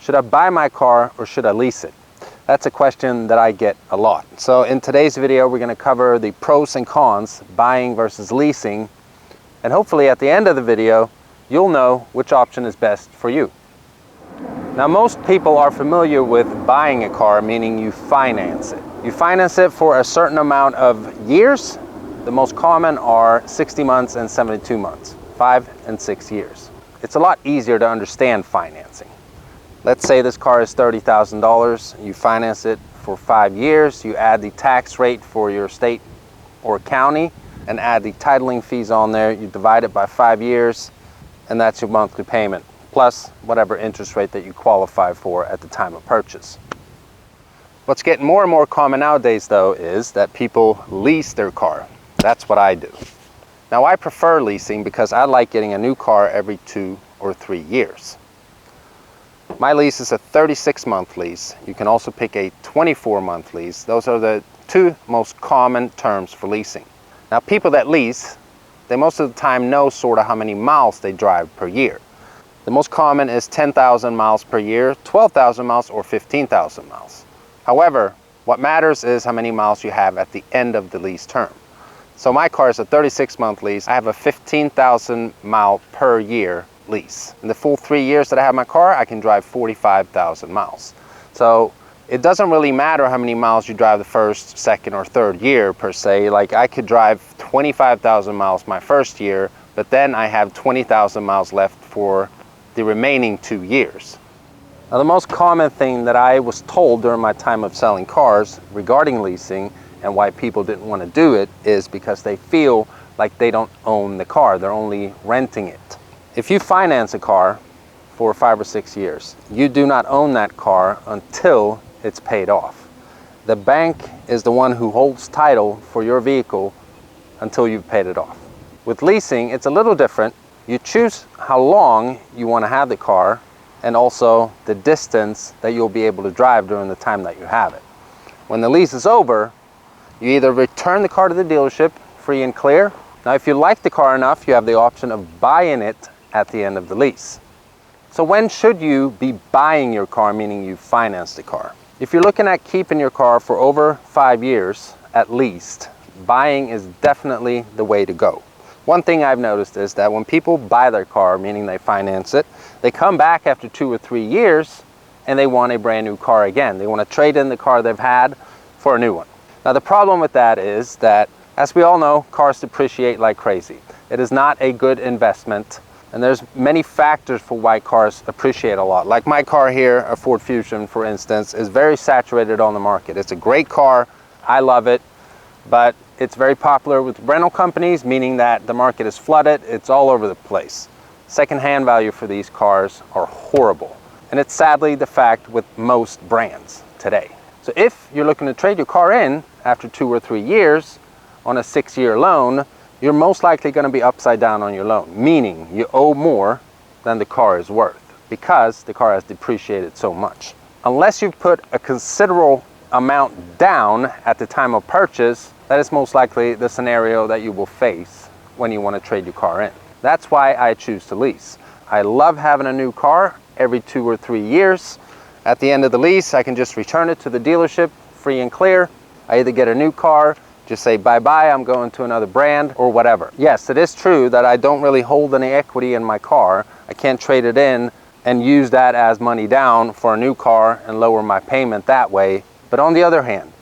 Should I buy my car or should I lease it? That's a question that I get a lot. So in today's video, we're going to cover the pros and cons, buying versus leasing. And hopefully at the end of the video, you'll know which option is best for you. Now, most people are familiar with buying a car, meaning you finance it. You finance it for a certain amount of years. The most common are 60 months and 72 months, 5 and 6 years. It's a lot easier to understand financing. Let's say this car is $30,000. You finance it for 5 years. You add the tax rate for your state or county and add the titling fees on there. You divide it by 5 years, and that's your monthly payment, plus whatever interest rate that you qualify for at the time of purchase. What's getting more and more common nowadays, though, is that people lease their car. That's what I do. Now, I prefer leasing because I like getting a new car every 2 or 3 years. My lease is a 36-month lease. You can also pick a 24-month lease. Those are the two most common terms for leasing. Now, people that lease, they most of the time know sort of how many miles they drive per year. The most common is 10,000 miles per year, 12,000 miles, or 15,000 miles. However, what matters is how many miles you have at the end of the lease term. So my car is a 36-month lease. I have a 15,000 mile per year lease. In the full 3 years that I have my car, I can drive 45,000 miles. So it doesn't really matter how many miles you drive the first, second, or third year per se. Like, I could drive 25,000 miles my first year, but then I have 20,000 miles left for the remaining 2 years. Now, the most common thing that I was told during my time of selling cars regarding leasing and why people didn't want to do it is because they feel like they don't own the car. They're only renting it. If you finance a car for 5 or 6 years, you do not own that car until it's paid off. The bank is the one who holds title for your vehicle until you've paid it off. With leasing, it's a little different. You choose how long you want to have the car and also the distance that you'll be able to drive during the time that you have it. When the lease is over, you either return the car to the dealership free and clear. Now, if you like the car enough, you have the option of buying it at the end of the lease. So when should you be buying your car, meaning you finance the car? If you're looking at keeping your car for over 5 years at least, buying is definitely the way to go. One thing I've noticed is that when people buy their car, meaning they finance it, they come back after 2 or 3 years and they want a brand new car again. They want to trade in the car they've had for a new one. Now, the problem with that is that, as we all know, cars depreciate like crazy. It is not a good investment. And there's many factors for why cars appreciate a lot. Like my car here, a Ford Fusion, for instance, is very saturated on the market. It's a great car. I love it. But it's very popular with rental companies, meaning that the market is flooded. It's all over the place. Second-hand value for these cars are horrible. And it's sadly the fact with most brands today. So if you're looking to trade your car in after 2 or 3 years on a 6-year loan, you're most likely going to be upside down on your loan, meaning you owe more than the car is worth because the car has depreciated so much. Unless you put a considerable amount down at the time of purchase, that is most likely the scenario that you will face when you want to trade your car in. That's why I choose to lease. I love having a new car every 2 or 3 years. At the end of the lease, I can just return it to the dealership free and clear. I either get a new car, just say bye-bye, I'm going to another brand, or whatever. Yes, it is true that I don't really hold any equity in my car. I can't trade it in and use that as money down for a new car and lower my payment that way. But on the other hand,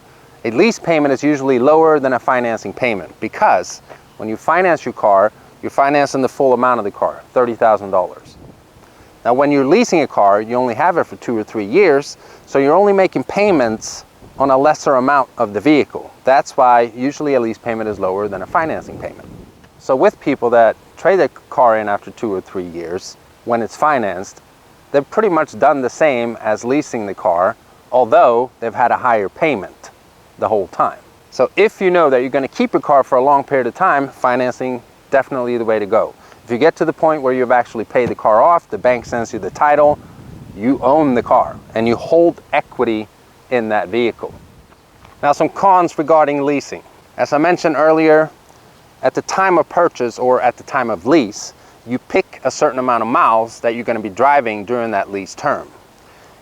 a lease payment is usually lower than a financing payment because when you finance your car, you're financing the full amount of the car, $30,000. Now, when you're leasing a car, you only have it for 2 or 3 years, so you're only making payments on a lesser amount of the vehicle. That's why usually a lease payment is lower than a financing payment. So with people that trade their car in after 2 or 3 years, when it's financed, they've pretty much done the same as leasing the car, although they've had a higher payment the whole time. So if you know that you're going to keep your car for a long period of time, financing definitely the way to go. If you get to the point where you've actually paid the car off, the bank sends you the title, you own the car and you hold equity in that vehicle. Now, some cons regarding leasing. As I mentioned earlier, at the time of purchase or at the time of lease, you pick a certain amount of miles that you're going to be driving during that lease term.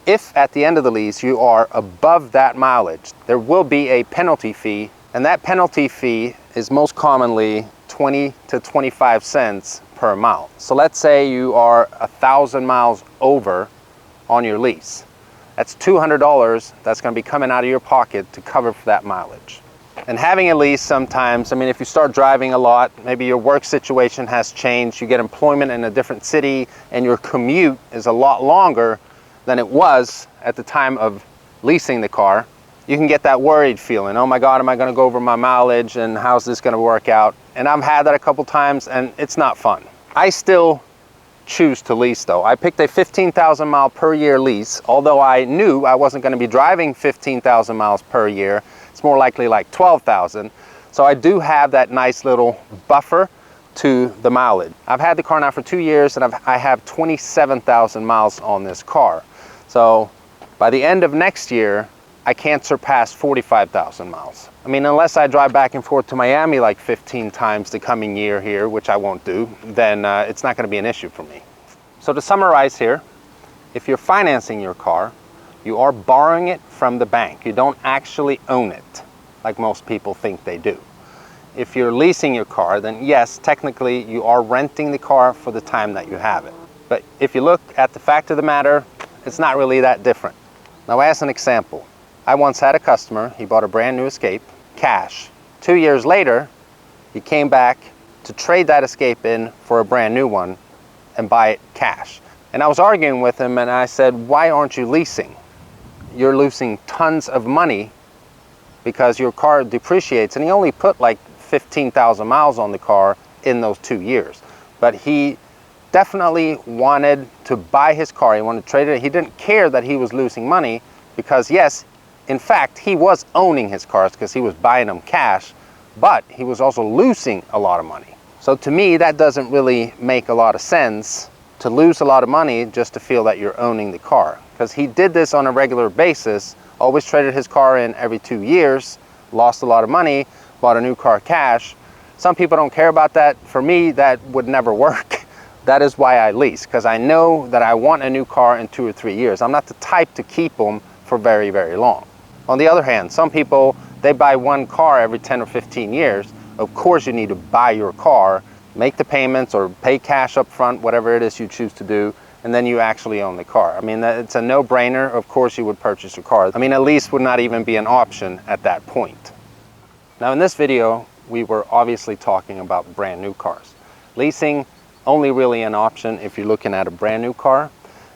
If at the end of the lease you are above that mileage, there will be a penalty fee, and that penalty fee is most commonly 20 to 25 cents per mile. So let's say you are 1,000 miles over on your lease. That's $200 that's going to be coming out of your pocket to cover for that mileage. And having a lease sometimes, I mean, if you start driving a lot, maybe your work situation has changed, you get employment in a different city, and your commute is a lot longer than it was at the time of leasing the car, you can get that worried feeling. Oh my God, am I going to go over my mileage, and how's this going to work out? And I've had that a couple times, and it's not fun. I still choose to lease though. I picked a 15,000 mile per year lease, although I knew I wasn't going to be driving 15,000 miles per year. It's more likely like 12,000. So I do have that nice little buffer to the mileage. I've had the car now for 2 years, and I have 27,000 miles on this car. So by the end of next year, I can't surpass 45,000 miles. I mean, unless I drive back and forth to Miami like 15 times the coming year here, which I won't do, then it's not going to be an issue for me. So to summarize here, if you're financing your car, you are borrowing it from the bank. You don't actually own it like most people think they do. If you're leasing your car, then yes, technically you are renting the car for the time that you have it. But if you look at the fact of the matter, it's not really that different. Now, as an example, I once had a customer, he bought a brand new Escape, cash. 2 years later, he came back to trade that Escape in for a brand new one and buy it cash. And I was arguing with him, and I said, why aren't you leasing? You're losing tons of money because your car depreciates, and he only put like 15,000 miles on the car in those 2 years. But he definitely wanted to buy his car. He wanted to trade it. He didn't care that he was losing money because, yes, in fact, he was owning his cars because he was buying them cash, but he was also losing a lot of money. So to me, that doesn't really make a lot of sense, to lose a lot of money just to feel that you're owning the car. Because he did this on a regular basis, always traded his car in every 2 years, lost a lot of money, bought a new car cash. Some people don't care about that. For me, that would never work. That is why I lease, because I know that I want a new car in 2 or 3 years. I'm not the type to keep them for very, very long. On the other hand, some people, they buy one car every 10 or 15 years. Of course, you need to buy your car, make the payments or pay cash up front, whatever it is you choose to do, and then you actually own the car. I mean, it's a no-brainer. Of course, you would purchase your car. I mean, a lease would not even be an option at that point. Now, in this video, we were obviously talking about brand new cars. Leasing, only really an option if you're looking at a brand new car.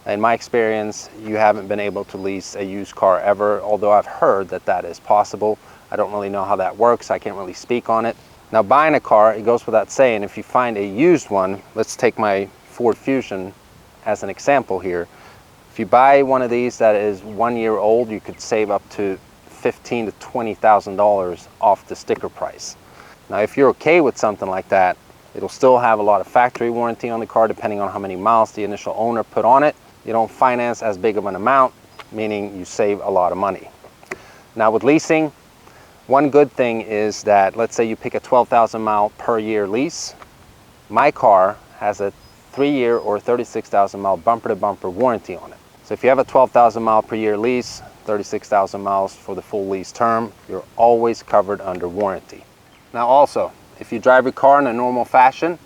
In my experience, you haven't been able to lease a used car ever, although I've heard that that is possible. I don't really know how that works. I can't really speak on it. Now, buying a car, it goes without saying, if you find a used one, let's take my Ford Fusion as an example here. If you buy one of these that is 1 year old, you could save up to $15,000 to $20,000 off the sticker price. Now, if you're okay with something like that, it'll still have a lot of factory warranty on the car, depending on how many miles the initial owner put on it. You don't finance as big of an amount, meaning you save a lot of money. Now, with leasing, one good thing is that, let's say you pick a 12,000 mile per year lease. My car has a 3-year or 36,000 mile bumper to bumper warranty on it. So if you have a 12,000 mile per year lease, 36,000 miles for the full lease term, you're always covered under warranty. Now also, if you drive your car in a normal fashion,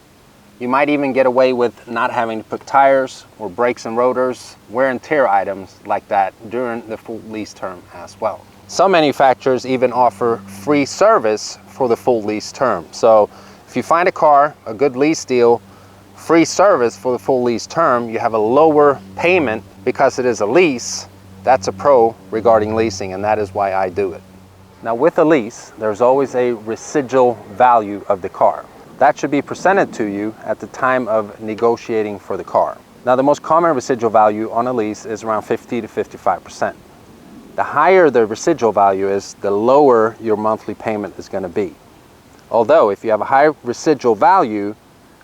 you might even get away with not having to put tires or brakes and rotors, wear and tear items like that during the full lease term as well. Some manufacturers even offer free service for the full lease term. So if you find a car, a good lease deal, free service for the full lease term, you have a lower payment because it is a lease. That's a pro regarding leasing, and that is why I do it. Now, with a lease, there's always a residual value of the car. That should be presented to you at the time of negotiating for the car. Now, the most common residual value on a lease is around 50 to 55%. The higher the residual value is, the lower your monthly payment is going to be. Although, if you have a high residual value,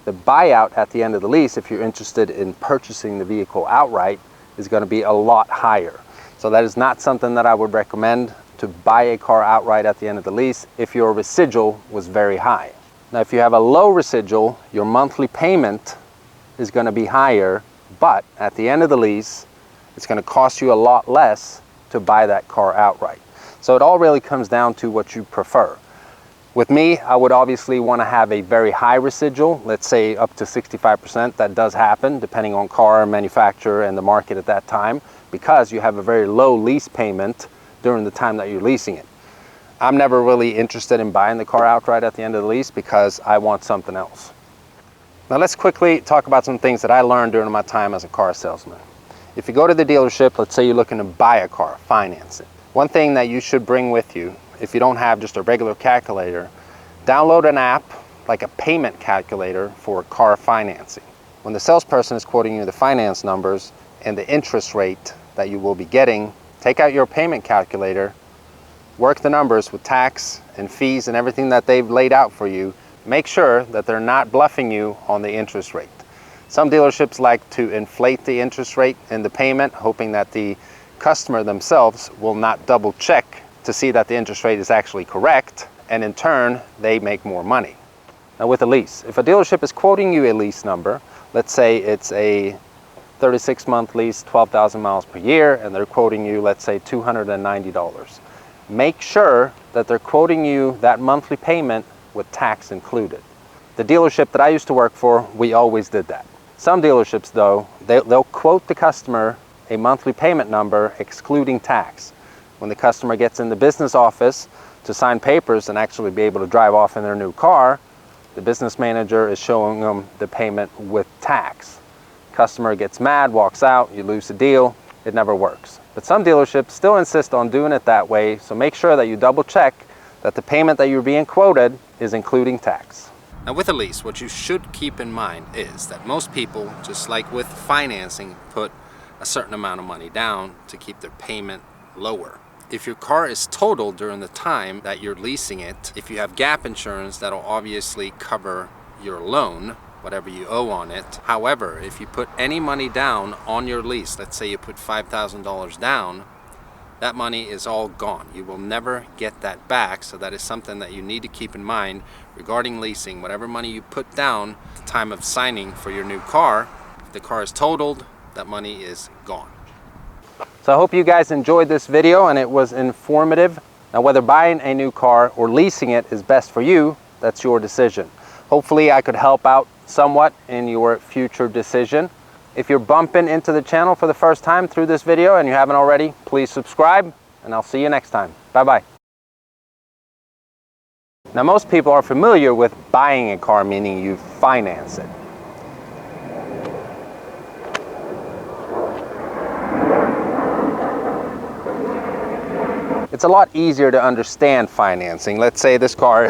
the buyout at the end of the lease, if you're interested in purchasing the vehicle outright, is going to be a lot higher. So that is not something that I would recommend, to buy a car outright at the end of the lease if your residual was very high. Now, if you have a low residual, your monthly payment is going to be higher, but at the end of the lease, it's going to cost you a lot less to buy that car outright. So it all really comes down to what you prefer. With me, I would obviously want to have a very high residual, let's say up to 65%. That does happen depending on car, manufacturer, and the market at that time, because you have a very low lease payment during the time that you're leasing it. I'm never really interested in buying the car outright at the end of the lease because I want something else. Now let's quickly talk about some things that I learned during my time as a car salesman. If you go to the dealership, let's say you're looking to buy a car, finance it. One thing that you should bring with you, if you don't have just a regular calculator, download an app like a payment calculator for car financing. When the salesperson is quoting you the finance numbers and the interest rate that you will be getting, take out your payment calculator, work the numbers with tax and fees and everything that they've laid out for you. Make sure that they're not bluffing you on the interest rate. Some dealerships like to inflate the interest rate in the payment, hoping that the customer themselves will not double check to see that the interest rate is actually correct, and in turn they make more money. Now with a lease, if a dealership is quoting you a lease number, let's say it's a 36-month lease, 12,000 miles per year, and they're quoting you, let's say, $290. Make sure that they're quoting you that monthly payment with tax included. The dealership that I used to work for, we always did that. Some dealerships though, they'll quote the customer a monthly payment number excluding tax. When the customer gets in the business office to sign papers and actually be able to drive off in their new car, the business manager is showing them the payment with tax. Customer gets mad, walks out, you lose the deal, it never works. But some dealerships still insist on doing it that way, so make sure that you double check that the payment that you're being quoted is including tax. Now with a lease, what you should keep in mind is that most people, just like with financing, put a certain amount of money down to keep their payment lower. If your car is totaled during the time that you're leasing it, if you have gap insurance, that'll obviously cover your loan, whatever you owe on it. However, if you put any money down on your lease, let's say you put $5,000 down, that money is all gone. You will never get that back, so that is something that you need to keep in mind regarding leasing. Whatever money you put down at the time of signing for your new car, if the car is totaled, that money is gone. So I hope you guys enjoyed this video and it was informative. Now whether buying a new car or leasing it is best for you, that's your decision. Hopefully I could help out somewhat in your future decision. If you're bumping into the channel for the first time through this video and you haven't already, please subscribe and I'll see you next time. Bye-bye. Now most people are familiar with buying a car, meaning you finance it. It's a lot easier to understand financing. Let's say this car